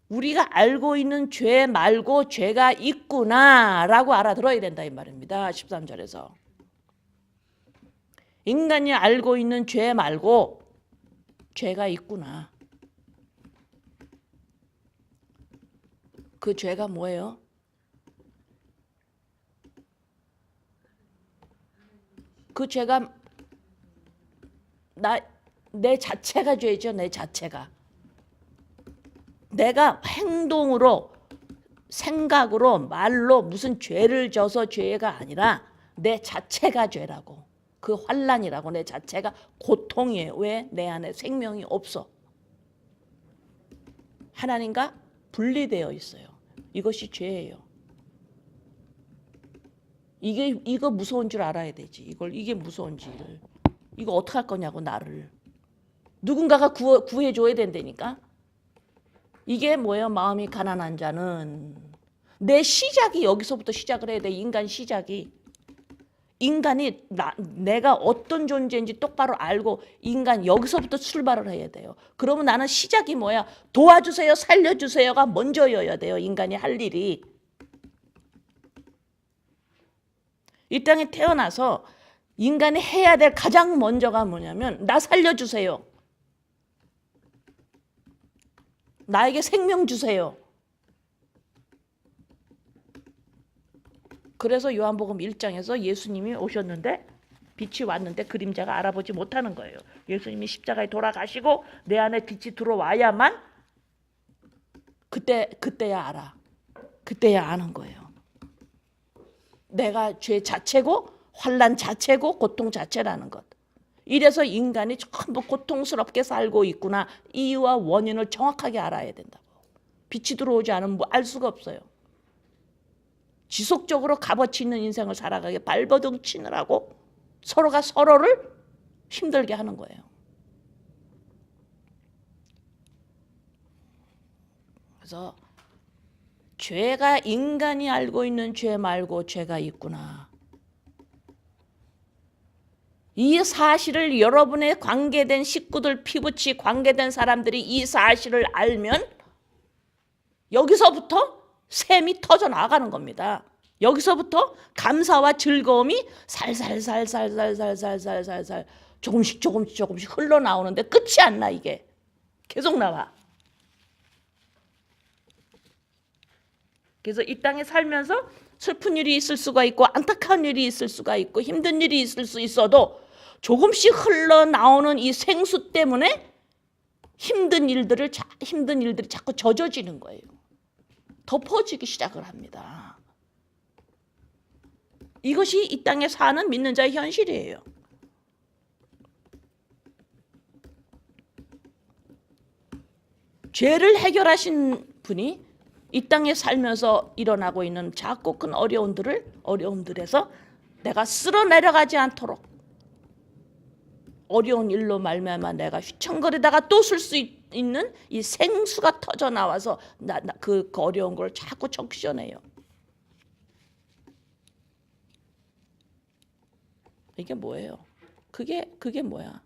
우리가 알고 있는 죄 말고 죄가 있구나라고 알아들어야 된다 이 말입니다. 13절에서. 인간이 알고 있는 죄 말고 죄가 있구나. 그 죄가 뭐예요? 그 죄가 내 자체가 죄죠. 내 자체가. 내가 행동으로 생각으로 말로 무슨 죄를 져서 죄가 아니라 내 자체가 죄라고. 그 환난이라고. 내 자체가 고통이에요. 왜? 내 안에 생명이 없어. 하나님과 분리되어 있어요. 이것이 죄예요. 이거 무서운 줄 알아야 되지. 이게 무서운지를. 이거 어떻게 할 거냐고 나를. 누군가가 구해줘야 된다니까. 이게 뭐예요? 마음이 가난한 자는. 내 시작이 여기서부터 시작을 해야 돼. 인간 시작이. 인간이 내가 어떤 존재인지 똑바로 알고 인간 여기서부터 출발을 해야 돼요. 그러면 나는 시작이 뭐야? 도와주세요, 살려주세요가 먼저여야 돼요. 인간이 할 일이. 이 땅에 태어나서 인간이 해야 될 가장 먼저가 뭐냐면 나 살려주세요. 나에게 생명 주세요. 그래서 요한복음 1장에서 예수님이 오셨는데 빛이 왔는데 그림자가 알아보지 못하는 거예요. 예수님이 십자가에 돌아가시고 내 안에 빛이 들어와야만 그때야 알아. 그때야 아는 거예요. 내가 죄 자체고 환난 자체고 고통 자체라는 것. 이래서 인간이 전부 고통스럽게 살고 있구나. 이유와 원인을 정확하게 알아야 된다고. 빛이 들어오지 않으면 뭐 알 수가 없어요. 지속적으로 값어치 있는 인생을 살아가게 발버둥 치느라고 서로가 서로를 힘들게 하는 거예요. 그래서 죄가 인간이 알고 있는 죄 말고 죄가 있구나. 이 사실을 여러분의 관계된 식구들, 피부치 관계된 사람들이 이 사실을 알면 여기서부터 샘이 터져 나가는 겁니다. 여기서부터 감사와 즐거움이 살살살살살살살살살 조금씩 흘러나오는데 끝이 안 나. 이게 계속 나와. 그래서 이 땅에 살면서 슬픈 일이 있을 수가 있고 안타까운 일이 있을 수가 있고 힘든 일이 있을 수 있어도 조금씩 흘러나오는 이 생수 때문에 힘든 일들이 자꾸 젖어지는 거예요. 덮어지기 시작을 합니다. 이것이 이 땅에 사는 믿는 자의 현실이에요. 죄를 해결하신 분이 이 땅에 살면서 일어나고 있는 작고 큰 어려움들에서 내가 쓸어 내려가지 않도록 어려운 일로 말미암아 내가 휘청거리다가 또 쓸 수 있는 이 생수가 터져 나와서 그 어려운 걸 자꾸 적셔내요. 이게 뭐예요? 그게 뭐야?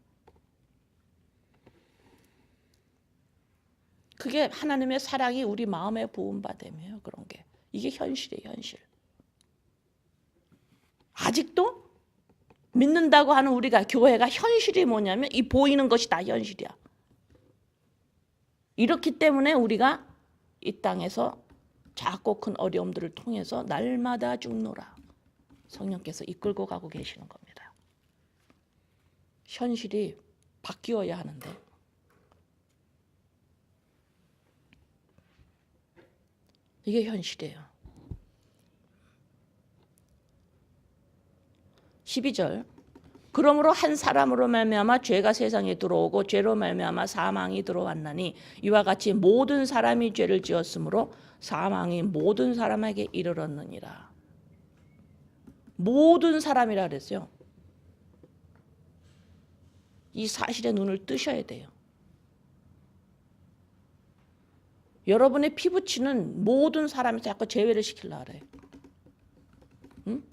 그게 하나님의 사랑이 우리 마음에 부음받음이에요. 그런 게. 이게 현실이에요. 현실. 아직도 믿는다고 하는 우리가 교회가 현실이 뭐냐면 이 보이는 것이 다 현실이야. 이렇기 때문에 우리가 이 땅에서 작고 큰 어려움들을 통해서 날마다 죽노라. 성령께서 이끌고 가고 계시는 겁니다. 현실이 바뀌어야 하는데 이게 현실이에요. 12절 그러므로 한 사람으로 말미암아 죄가 세상에 들어오고 죄로 말미암아 사망이 들어왔나니 이와 같이 모든 사람이 죄를 지었으므로 사망이 모든 사람에게 이르렀느니라. 모든 사람이라 그랬어요. 이 사실에 눈을 뜨셔야 돼요. 여러분의 피부치는 모든 사람이 자꾸 제외를 시키려고 그래요. 응?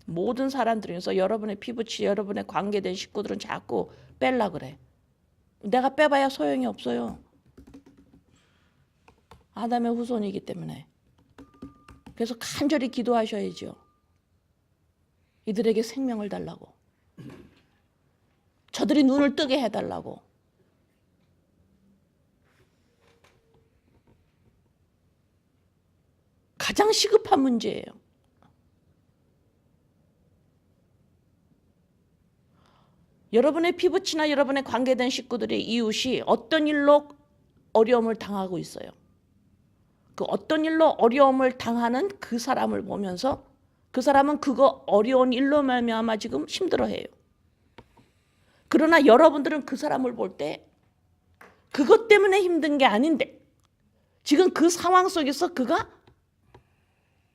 모든 사람들 중에서 여러분의 피부치, 여러분의 관계된 식구들은 자꾸 뺄라 그래. 내가 빼봐야 소용이 없어요. 아담의 후손이기 때문에. 그래서 간절히 기도하셔야죠. 이들에게 생명을 달라고. 저들이 눈을 뜨게 해달라고. 가장 시급한 문제예요. 여러분의 피부치나 여러분의 관계된 식구들의 이웃이 어떤 일로 어려움을 당하고 있어요. 그 어떤 일로 어려움을 당하는 그 사람을 보면서 그 사람은 그거 어려운 일로 말미암아 지금 힘들어해요. 그러나 여러분들은 그 사람을 볼 때 그것 때문에 힘든 게 아닌데 지금 그 상황 속에서 그가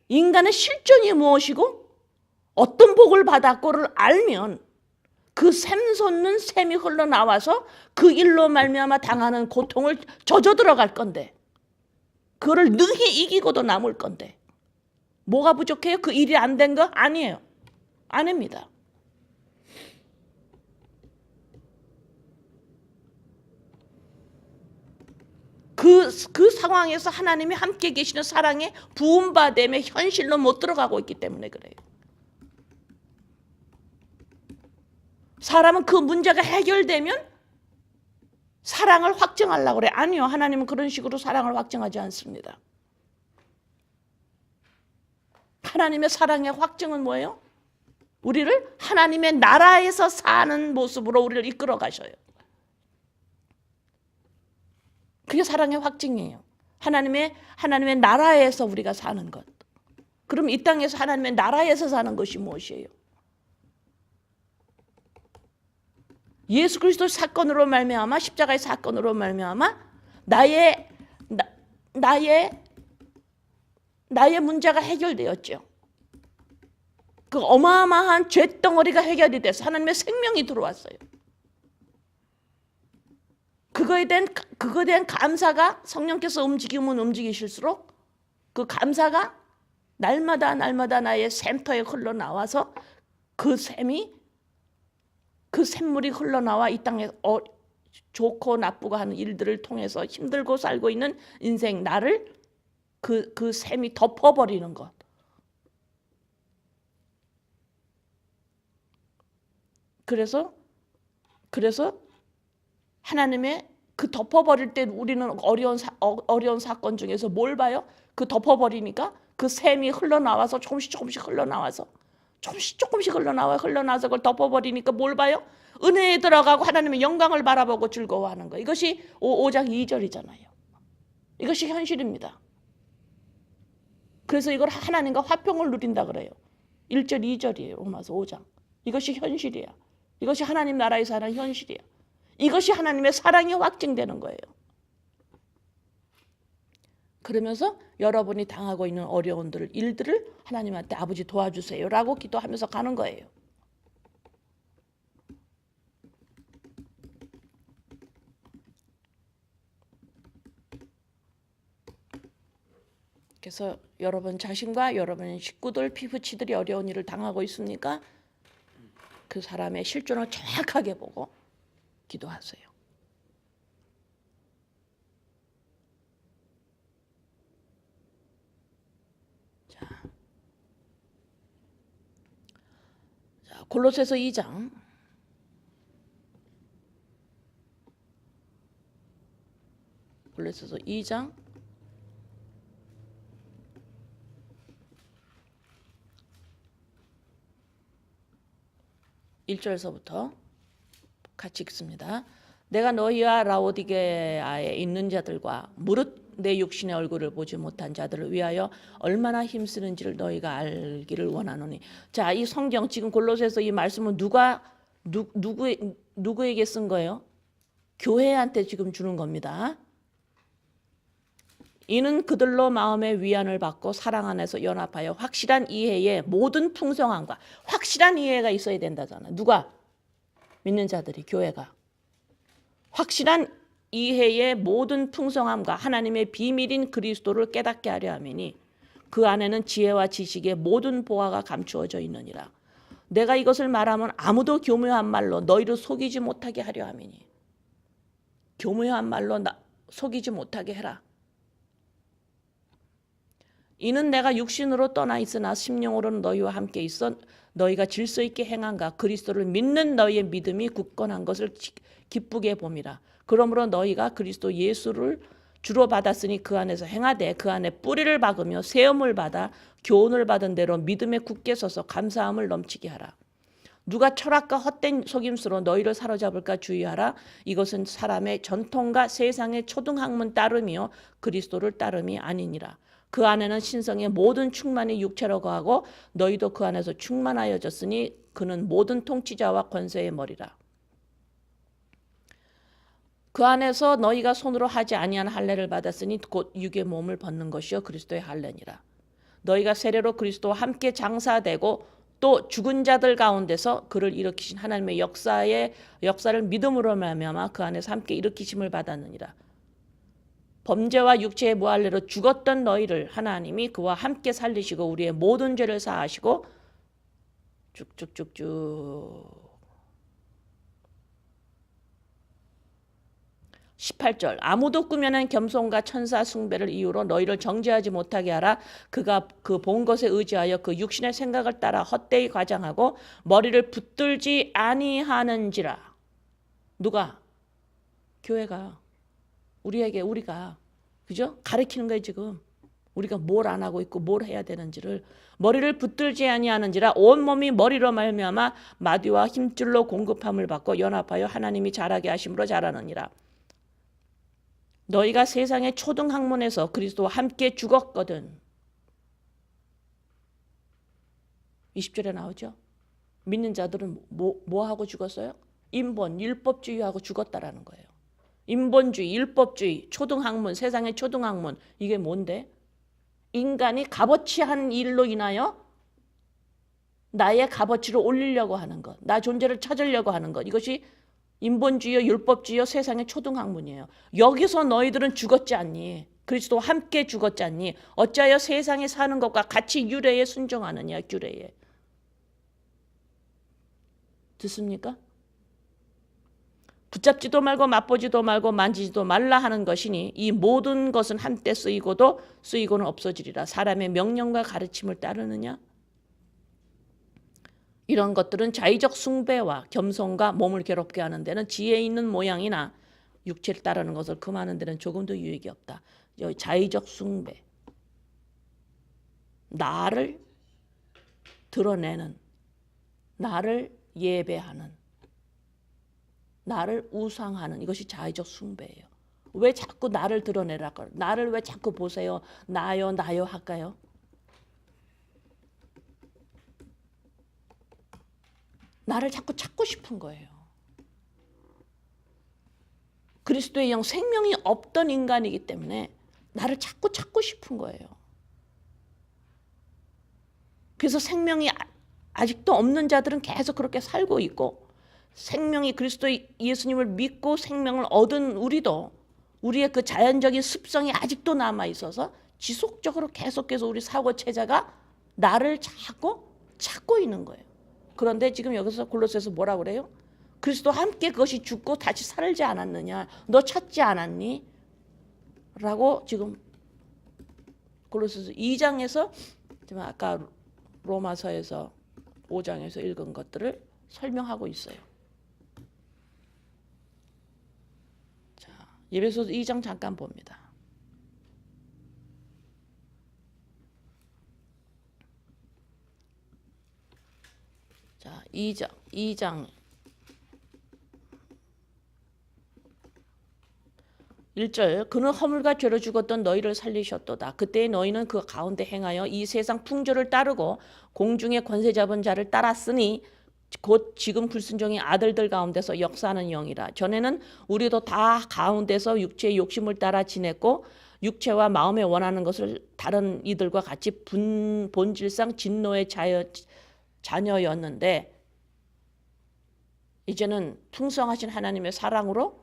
인간의 실존이 무엇이고 어떤 복을 받았고를 알면 그 샘솟는 샘이 흘러나와서 그 일로 말미암아 당하는 고통을 젖어 들어갈 건데 그거를 능히 이기고도 남을 건데 뭐가 부족해요? 그 일이 안 된 거? 아니에요. 아닙니다. 그 상황에서 하나님이 함께 계시는 사랑의 부음받음의 현실로 못 들어가고 있기 때문에 그래요. 사람은 그 문제가 해결되면 사랑을 확증하려고 그래. 아니요. 하나님은 그런 식으로 사랑을 확증하지 않습니다. 하나님의 사랑의 확증은 뭐예요? 우리를 하나님의 나라에서 사는 모습으로 우리를 이끌어 가셔요. 그게 사랑의 확증이에요. 하나님의 나라에서 우리가 사는 것. 그럼 이 땅에서 하나님의 나라에서 사는 것이 무엇이에요? 예수 그리스도 사건으로 말미암아 십자가의 사건으로 말미암아 나의 문제가 해결되었죠. 그 어마어마한 죄덩어리가 해결이 돼서 하나님의 생명이 들어왔어요. 그거에 대한 감사가 성령께서 움직이면 움직이실수록 그 감사가 날마다 나의 샘터에 흘러나와서 그 샘물이 흘러나와 이 땅에 좋고 나쁘고 하는 일들을 통해서 힘들고 살고 있는 인생 나를 그 샘이 덮어버리는 것. 그래서 하나님의 그 덮어버릴 때 우리는 어려운 사건 중에서 뭘 봐요? 그 덮어버리니까 그 샘이 흘러나와서 조금씩 흘러나와서 조금씩 흘러나와서 그걸 덮어버리니까 뭘 봐요? 은혜에 들어가고 하나님의 영광을 바라보고 즐거워하는 거. 이것이 5장 2절이잖아요. 이것이 현실입니다. 그래서 이걸 하나님과 화평을 누린다 그래요. 1절 2절이에요. 로마서 5장. 이것이 현실이야. 이것이 하나님 나라에서 하는 현실이야. 이것이 하나님의 사랑이 확증되는 거예요. 그러면서 여러분이 당하고 있는 어려운 일들을 하나님한테 아버지 도와주세요 라고 기도하면서 가는 거예요. 그래서 여러분 자신과 여러분 식구들, 피부치들이 어려운 일을 당하고 있습니까? 그 사람의 실존을 정확하게 보고 기도하세요. 자, 골로새서 2장. 골로새서 2장 1절서부터 같이 읽습니다. 내가 너희와 라오디게아에 있는 자들과 무릇 내 육신의 얼굴을 보지 못한 자들을 위하여 얼마나 힘쓰는지를 너희가 알기를 원하노니. 자, 이 성경 지금 골로새서 이 말씀은 누구에게 쓴 거예요? 교회한테 지금 주는 겁니다. 이는 그들로 마음의 위안을 받고 사랑 안에서 연합하여 확실한 이해의 모든 풍성함과 확실한 이해가 있어야 된다잖아. 누가? 믿는 자들이, 교회가. 확실한 이해의 모든 풍성함과 하나님의 비밀인 그리스도를 깨닫게 하려 함이니 그 안에는 지혜와 지식의 모든 보화가 감추어져 있느니라. 내가 이것을 말하면 아무도 교묘한 말로 너희를 속이지 못하게 하려 함이니. 교묘한 말로 속이지 못하게 해라. 이는 내가 육신으로 떠나 있으나 심령으로는 너희와 함께 있어 너희가 질서 있게 행한가 그리스도를 믿는 너희의 믿음이 굳건한 것을 기쁘게 봄이라. 그러므로 너희가 그리스도 예수를 주로 받았으니 그 안에서 행하되 그 안에 뿌리를 박으며 세움을 받아 교훈을 받은 대로 믿음에 굳게 서서 감사함을 넘치게 하라. 누가 철학과 헛된 속임수로 너희를 사로잡을까 주의하라. 이것은 사람의 전통과 세상의 초등학문 따름이요 그리스도를 따름이 아니니라. 그 안에는 신성의 모든 충만이 육체로 거하고 너희도 그 안에서 충만하여졌으니 그는 모든 통치자와 권세의 머리라. 그 안에서 너희가 손으로 하지 아니한 할례를 받았으니 곧 육의 몸을 벗는 것이요 그리스도의 할례니라. 너희가 세례로 그리스도와 함께 장사되고 또 죽은 자들 가운데서 그를 일으키신 하나님의 역사를 믿음으로 말미암아 그 안에서 함께 일으키심을 받았느니라. 범죄와 육체의 무할례로 죽었던 너희를 하나님이 그와 함께 살리시고 우리의 모든 죄를 사하시고 쭉쭉쭉쭉 18절 아무도 꾸며낸 겸손과 천사 숭배를 이유로 너희를 정죄하지 못하게 하라. 그가 그 본 것에 의지하여 그 육신의 생각을 따라 헛되이 과장하고 머리를 붙들지 아니하는지라. 누가? 교회가. 우리가 그죠? 가르치는 거예요 지금. 우리가 뭘 안 하고 있고 뭘 해야 되는지를. 머리를 붙들지 아니하는지라. 온몸이 머리로 말미암아 마디와 힘줄로 공급함을 받고 연합하여 하나님이 자라게 하심으로 자라느니라. 너희가 세상의 초등학문에서 그리스도와 함께 죽었거든. 20절에 나오죠. 믿는 자들은 뭐 하고 죽었어요? 인본, 율법주의하고 죽었다라는 거예요. 인본주의, 율법주의, 초등학문, 세상의 초등학문. 이게 뭔데? 인간이 값어치한 일로 인하여 나의 값어치를 올리려고 하는 것, 나 존재를 찾으려고 하는 것. 이것이 인본주의요, 율법주의요, 세상의 초등학문이에요. 여기서 너희들은 죽었지 않니? 그리스도와 함께 죽었잖니. 어찌하여 세상에 사는 것과 같이 유래에 순종하느냐. 규례에. 듣습니까? 붙잡지도 말고 맛보지도 말고 만지지도 말라 하는 것이니 이 모든 것은 한때 쓰이고도 쓰이고는 없어지리라. 사람의 명령과 가르침을 따르느냐? 이런 것들은 자의적 숭배와 겸손과 몸을 괴롭게 하는 데는 지혜 있는 모양이나 육체를 따르는 것을 금하는 데는 조금도 유익이 없다. 자의적 숭배, 나를 드러내는, 나를 예배하는, 나를 우상하는, 이것이 자의적 숭배예요. 왜 자꾸 나를 드러내라고, 나를 왜 자꾸 보세요, 나요 나요 할까요? 나를 자꾸 찾고 싶은 거예요. 그리스도의 영, 생명이 없던 인간이기 때문에 나를 자꾸 찾고 싶은 거예요. 그래서 생명이 아직도 없는 자들은 계속 그렇게 살고 있고, 생명이 그리스도 예수님을 믿고 생명을 얻은 우리도 우리의 그 자연적인 습성이 아직도 남아 있어서 지속적으로 계속해서 우리 사고 체제가 나를 자꾸 찾고 있는 거예요. 그런데 지금 여기서 골로새서 뭐라 그래요? 그리스도와 함께 그것이 죽고 다시 살지 않았느냐? 너 찾지 않았니? 라고 지금 골로새서 2장에서 지금 아까 로마서에서 5장에서 읽은 것들을 설명하고 있어요. 자, 에베소서 2장 잠깐 봅니다. 자, 2장 1절, 그는 허물과 죄로 죽었던 너희를 살리셨도다. 그때 너희는 그 가운데 행하여 이 세상 풍조를 따르고 공중의 권세 잡은 자를 따랐으니 곧 지금 불순종의 아들들 가운데서 역사하는 영이라. 전에는 우리도 다 가운데서 육체의 욕심을 따라 지냈고 육체와 마음에 원하는 것을 다른 이들과 같이 본질상 진노의 자녀였는데 이제는 풍성하신 하나님의 사랑으로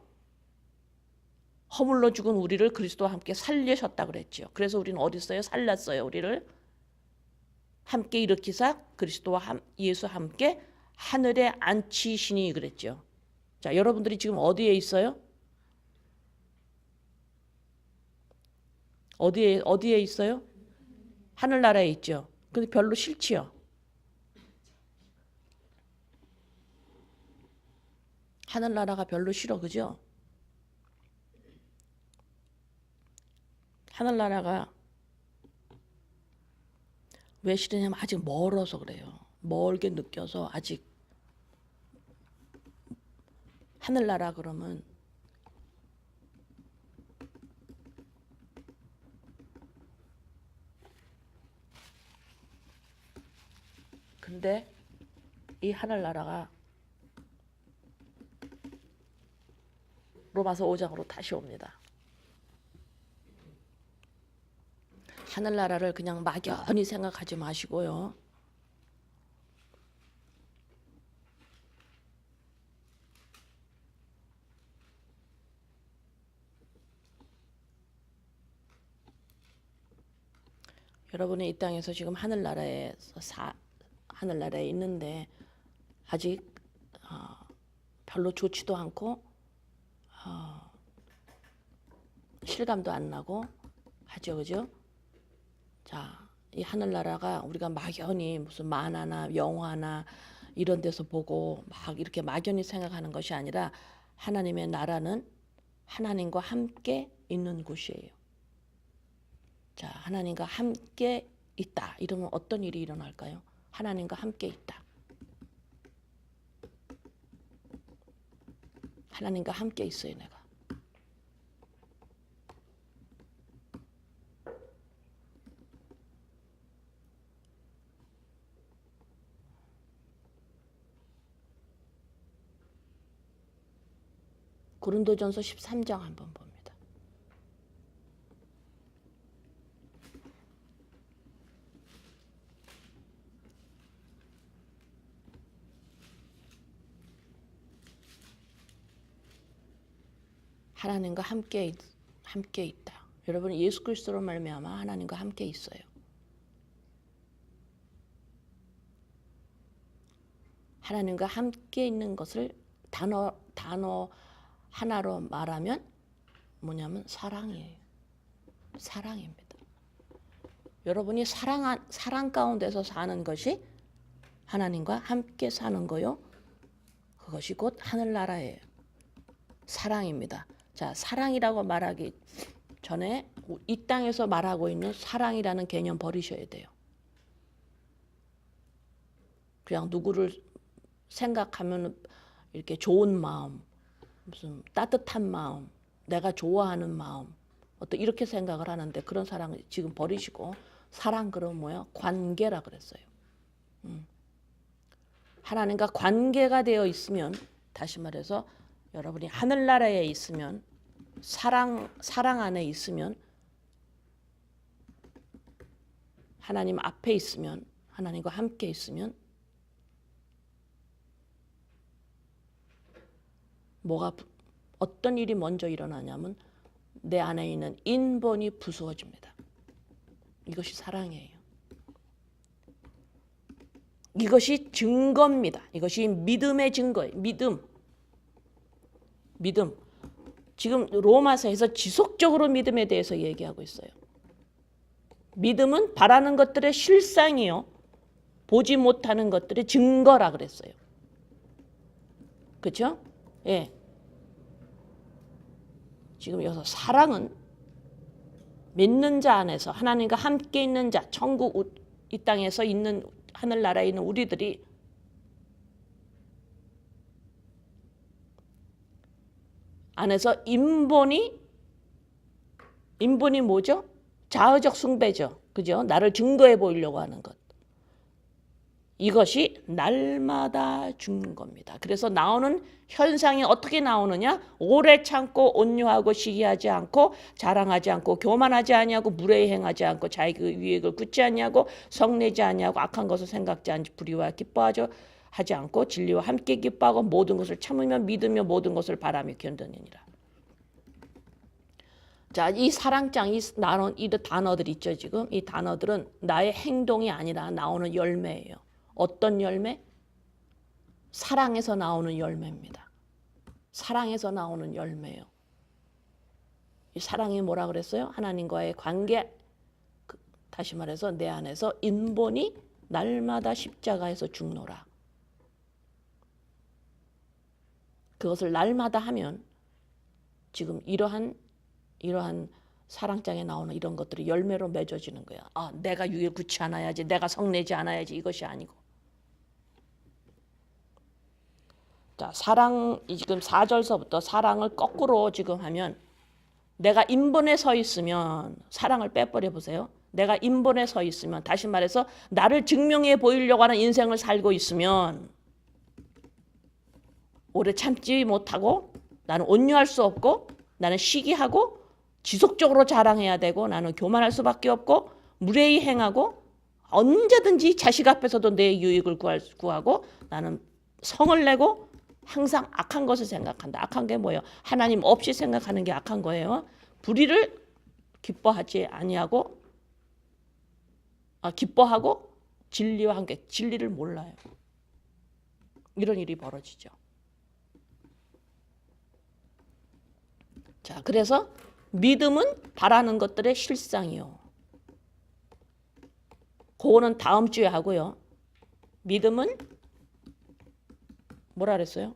허물로 죽은 우리를 그리스도와 함께 살리셨다 그랬죠. 그래서 우리는 어디 있어요? 살렸어요. 우리를 함께 일으키사 그리스도와 예수와 함께 하늘에 앉히시니 그랬죠. 자, 여러분들이 지금 어디에 있어요? 어디에 있어요? 하늘나라에 있죠. 근데 별로 싫지요. 하늘나라가 별로 싫어, 그죠? 하늘나라가 왜 싫으냐면 아직 멀어서 그래요. 멀게 느껴서 아직. 하늘나라 그러면 근데 이 하늘나라가 로마서 5장으로 다시 옵니다. 하늘나라를 그냥 막연히 생각하지 마시고요. 여러분이 이 땅에서 지금 하늘나라에 있는데 아직 별로 좋지도 않고 실감도 안 나고 하죠, 그죠? 자, 이 하늘나라가 우리가 막연히 무슨 만화나 영화나 이런 데서 보고 막 이렇게 막연히 생각하는 것이 아니라 하나님의 나라는 하나님과 함께 있는 곳이에요. 자, 하나님과 함께 있다. 이러면 어떤 일이 일어날까요? 하나님과 함께 있다. 하나님과 함께 있어요, 내가. 고린도전서 13장 한번 봅니다. 하나님과 함께 있다. 여러분 예수 그리스도로 말미암아 하나님과 함께 있어요. 하나님과 함께 있는 것을 단어 하나로 말하면 뭐냐면 사랑이에요. 사랑입니다. 여러분이 사랑 가운데서 사는 것이 하나님과 함께 사는 거요. 그것이 곧 하늘나라예요. 사랑입니다. 자, 사랑이라고 말하기 전에 이 땅에서 말하고 있는 사랑이라는 개념 버리셔야 돼요. 그냥 누구를 생각하면 이렇게 좋은 마음, 무슨 따뜻한 마음, 내가 좋아하는 마음, 어떤 이렇게 생각을 하는데 그런 사랑 지금 버리시고 사랑 그럼 뭐야? 관계라 그랬어요. 하나님과 관계가 되어 있으면 다시 말해서 여러분이 하늘나라에 있으면 사랑 안에 있으면 하나님 앞에 있으면 하나님과 함께 있으면 어떤 일이 먼저 일어나냐면 내 안에 있는 인본이 부수어집니다. 이것이 사랑이에요. 이것이 증거입니다. 이것이 믿음의 증거예요. 믿음. 지금 로마서에서 지속적으로 믿음에 대해서 얘기하고 있어요. 믿음은 바라는 것들의 실상이요. 보지 못하는 것들의 증거라 그랬어요. 그렇죠? 예. 지금 여기서 사랑은 믿는 자 안에서 하나님과 함께 있는 자, 천국 이 땅에서 있는 하늘나라에 있는 우리들이 안에서 인본이 뭐죠? 자의적 숭배죠. 그죠? 나를 증거해 보이려고 하는 것. 이것이 날마다 죽는 겁니다. 그래서 나오는 현상이 어떻게 나오느냐? 오래 참고 온유하고 시기하지 않고 자랑하지 않고 교만하지 아니하고 무례히 행하지 않고 자기 유익을 굳지 아니하고 성내지 아니하고 악한 것을 생각지 않지 불의와 하지 않고 진리와 함께 기뻐하고 모든 것을 참으며 믿으며 모든 것을 바라며 견디느니라. 자, 이 사랑장 나온 이 단어들 있죠. 지금 이 단어들은 나의 행동이 아니라 나오는 열매예요. 어떤 열매? 사랑에서 나오는 열매입니다. 사랑에서 나오는 열매요. 이 사랑이 뭐라 그랬어요? 하나님과의 관계, 다시 말해서 내 안에서 인본이 날마다 십자가에서 죽노라. 그것을 날마다 하면 지금 이러한 사랑장에 나오는 이런 것들이 열매로 맺어지는 거야. 아, 내가 유익을 굳지 않아야지, 내가 성내지 않아야지, 이것이 아니고. 자, 사랑 지금 4절서부터 사랑을 거꾸로 지금 하면 내가 인본에 서 있으면 사랑을 빼버려 보세요. 내가 인본에 서 있으면 다시 말해서 나를 증명해 보이려고 하는 인생을 살고 있으면 오래 참지 못하고 나는 온유할 수 없고 나는 시기하고 지속적으로 자랑해야 되고 나는 교만할 수밖에 없고 무례히 행하고 언제든지 자식 앞에서도 내 유익을 구하고 나는 성을 내고 항상 악한 것을 생각한다. 악한 게 뭐예요? 하나님 없이 생각하는 게 악한 거예요. 불의를 기뻐하지 아니하고 기뻐하고 진리와 함께 진리를 몰라요. 이런 일이 벌어지죠. 자, 그래서 믿음은 바라는 것들의 실상이요. 그거는 다음 주에 하고요. 믿음은 뭐라 그랬어요?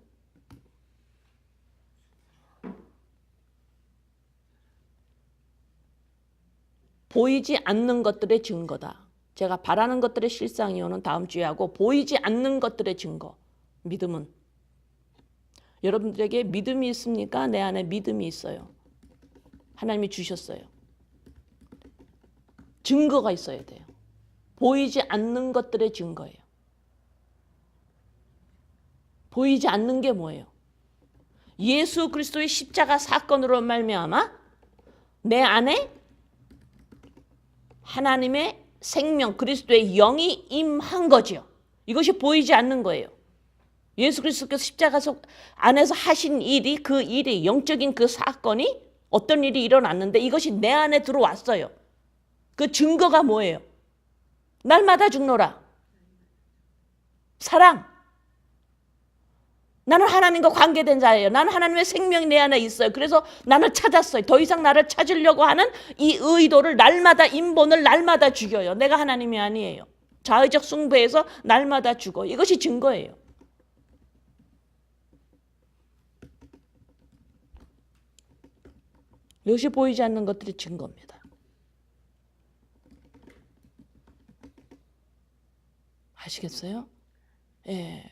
보이지 않는 것들의 증거다. 제가 바라는 것들의 실상이요는 다음 주에 하고 보이지 않는 것들의 증거. 믿음은. 여러분들에게 믿음이 있습니까? 내 안에 믿음이 있어요. 하나님이 주셨어요. 증거가 있어야 돼요. 보이지 않는 것들의 증거예요. 보이지 않는 게 뭐예요? 예수 그리스도의 십자가 사건으로 말미암아 내 안에 하나님의 생명 그리스도의 영이 임한 거죠. 이것이 보이지 않는 거예요. 예수 그리스도께서 십자가 안에서 하신 일이 그 일이 영적인 그 사건이 어떤 일이 일어났는데 이것이 내 안에 들어왔어요. 그 증거가 뭐예요? 날마다 죽노라. 사랑. 나는 하나님과 관계된 자예요. 나는 하나님의 생명이 내 안에 있어요. 그래서 나를 찾았어요. 더 이상 나를 찾으려고 하는 이 의도를 날마다, 인본을 날마다 죽여요. 내가 하나님이 아니에요. 자의적 숭배에서 날마다 죽어. 이것이 증거예요. 이것이 보이지 않는 것들이 증거입니다. 아시겠어요? 예.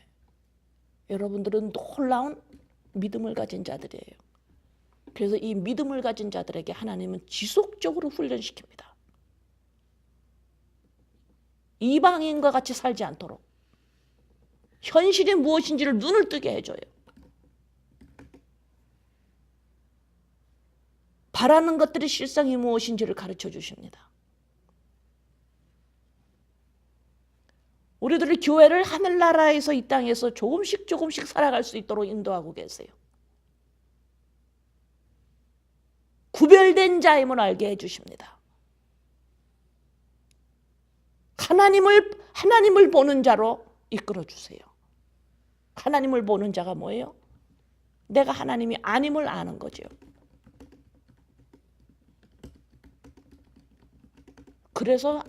여러분들은 놀라운 믿음을 가진 자들이에요. 그래서 이 믿음을 가진 자들에게 하나님은 지속적으로 훈련시킵니다. 이방인과 같이 살지 않도록 현실이 무엇인지를 눈을 뜨게 해줘요. 바라는 것들이 실상이 무엇인지를 가르쳐 주십니다. 우리들이 교회를 하늘나라에서 이 땅에서 조금씩 살아갈 수 있도록 인도하고 계세요. 구별된 자임을 알게 해주십니다. 하나님을 보는 자로 이끌어 주세요. 하나님을 보는 자가 뭐예요? 내가 하나님이 아님을 아는 거죠. 그래서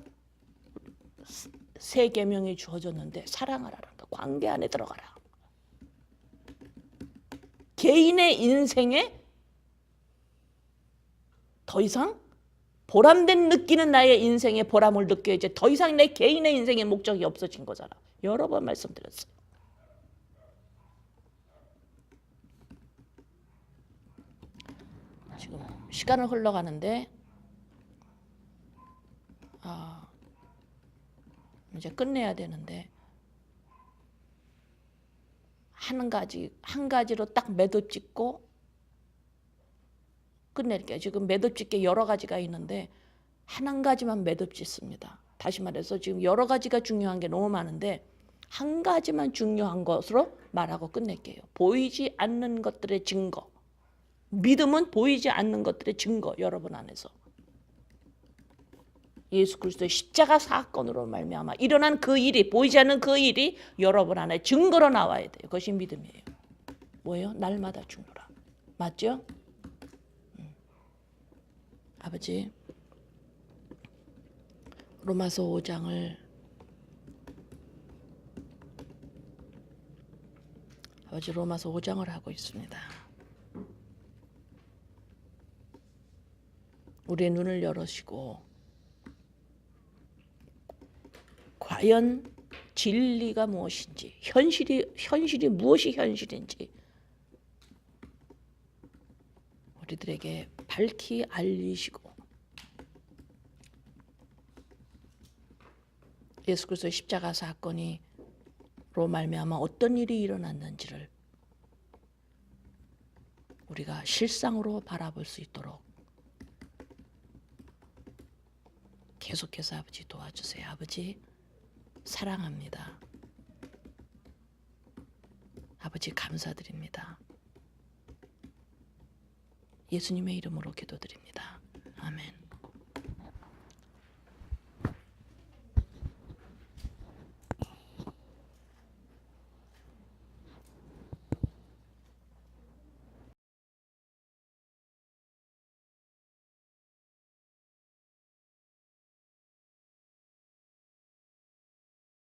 새 계명이 주어졌는데 사랑하라는 거, 관계 안에 들어가라. 개인의 인생에 더 이상 보람된 느끼는 나의 인생의 보람을 느껴야지 더 이상 내 개인의 인생의 목적이 없어진 거잖아. 여러 번 말씀드렸어요. 지금 시간은 흘러가는데 이제 끝내야 되는데 한 가지로 딱 매듭 짓고 끝낼게요. 지금 매듭 짓게 여러 가지가 있는데 한 가지만 매듭 짓습니다. 다시 말해서 지금 여러 가지가 중요한 게 너무 많은데 한 가지만 중요한 것으로 말하고 끝낼게요. 보이지 않는 것들의 증거. 믿음은 보이지 않는 것들의 증거, 여러분 안에서. 예수 그리스도의 십자가 사건으로 말미암아 일어난 그 일이, 보이지 않는 그 일이 여러분 안에 증거로 나와야 돼요. 그것이 믿음이에요. 뭐예요? 날마다 죽노라. 맞죠? 아버지, 로마서 5장을 로마서 5장을 하고 있습니다. 우리의 눈을 열으시고 과연 진리가 무엇인지, 현실이 무엇이 현실인지 우리들에게 밝히 알리시고 예수 그리스도의 십자가 사건이로 말미암아 어떤 일이 일어났는지를 우리가 실상으로 바라볼 수 있도록 계속해서 아버지 도와주세요. 아버지 사랑합니다. 아버지 감사드립니다. 예수님의 이름으로 기도드립니다. 아멘.